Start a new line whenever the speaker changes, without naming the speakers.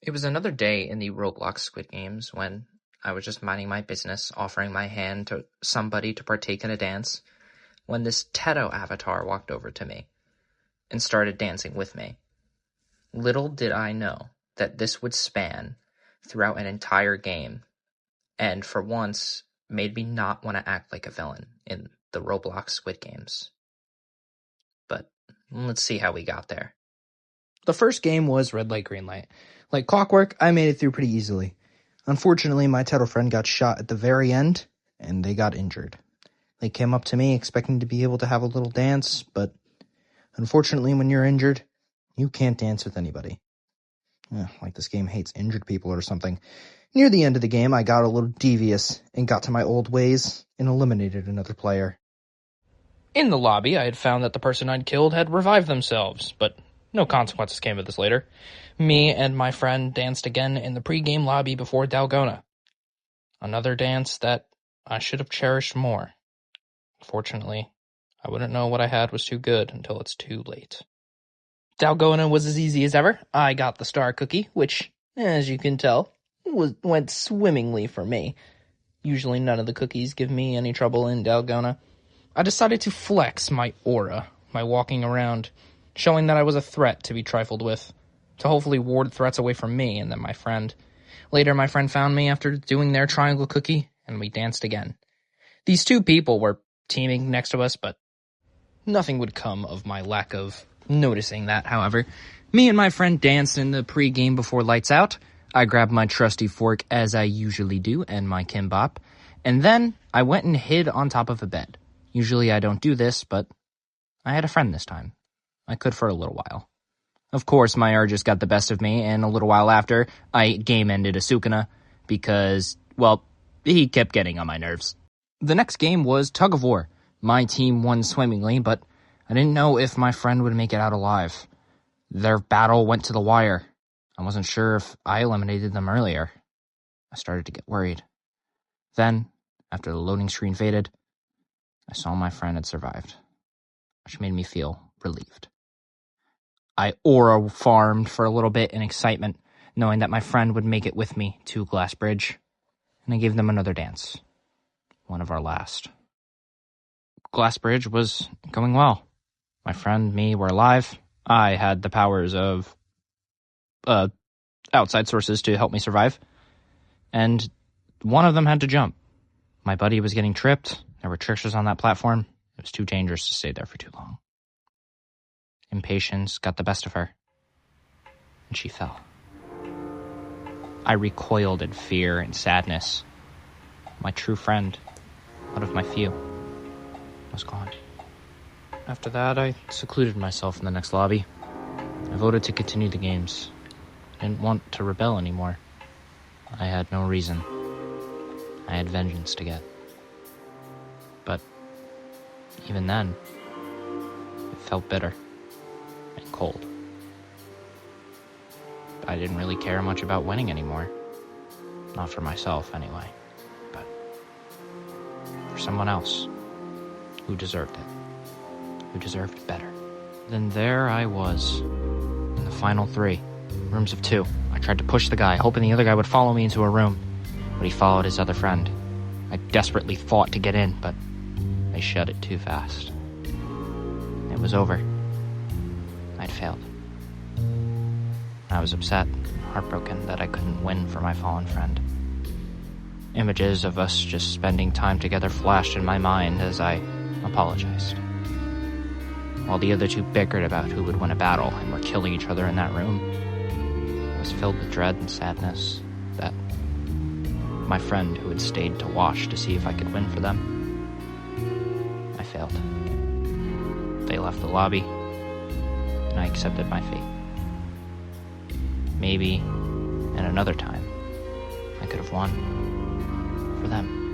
It was another day in the Roblox Squid Games when I was just minding my business, offering my hand to somebody to partake in a dance, when this Teto avatar walked over to me and started dancing with me. Little did I know that this would span throughout an entire game, and for once made me not want to act like a villain in the Roblox Squid Games. But let's see how we got there.
The first game was red light, green light. Like clockwork, I made it through pretty easily. Unfortunately, my Teto friend got shot at the very end, and they got injured. They came up to me expecting to be able to have a little dance, but unfortunately, when you're injured, you can't dance with anybody. Like this game hates injured people or something. Near the end of the game, I got a little devious and got to my old ways and eliminated another player.
In the lobby, I had found that the person I'd killed had revived themselves, but no consequences came of this later. Me and my friend danced again in the pre-game lobby before Dalgona. Another dance that I should have cherished more. Fortunately, I wouldn't know what I had was too good until it's too late. Dalgona was as easy as ever. I got the star cookie, which, as you can tell, went swimmingly for me. Usually none of the cookies give me any trouble in Dalgona. I decided to flex my aura by walking around, showing that I was a threat to be trifled with, to hopefully ward threats away from me and then my friend. Later, my friend found me after doing their triangle cookie, and we danced again. These two people were teaming next to us, but nothing would come of my lack of noticing that, however. Me and my friend danced in the pre-game before lights out. I grabbed my trusty fork, as I usually do, and my kimbap, and then I went and hid on top of a bed. Usually I don't do this, but I had a friend this time. I could for a little while. Of course, my urges got the best of me, and a little while after, I game-ended Asukuna because, well, he kept getting on my nerves. The next game was Tug of War. My team won swimmingly, but I didn't know if my friend would make it out alive. Their battle went to the wire. I wasn't sure if I eliminated them earlier. I started to get worried. Then, after the loading screen faded, I saw my friend had survived, which made me feel relieved. I aura farmed for a little bit in excitement, knowing that my friend would make it with me to Glass Bridge, and I gave them another dance. One of our last. Glass Bridge was going well. My friend, me, were alive. I had the powers of outside sources to help me survive, and one of them had to jump. My buddy was getting tripped. There were tricksters on that platform. It was too dangerous to stay there for too long. Impatience got the best of her, and she fell. I recoiled in fear and sadness. My true friend, one of my few, was gone. After that, I secluded myself in the next lobby. I voted to continue the games. I didn't want to rebel anymore. I had no reason. I had vengeance to get. But even then, it felt bitter and cold. I didn't really care much about winning anymore. Not for myself, anyway. But for someone else who deserved it. Who deserved better. Then there I was, in the final 3, rooms of 2. I tried to push the guy, hoping the other guy would follow me into a room, but he followed his other friend. I desperately fought to get in, but they shut it too fast. It was over. I'd failed. I was upset, heartbroken that I couldn't win for my fallen friend. Images of us just spending time together flashed in my mind as I apologized. While the other two bickered about who would win a battle and were killing each other in that room, I was filled with dread and sadness that my friend who had stayed to watch to see if I could win for them, I failed. They left the lobby, and I accepted my fate. Maybe, at another time, I could have won for them.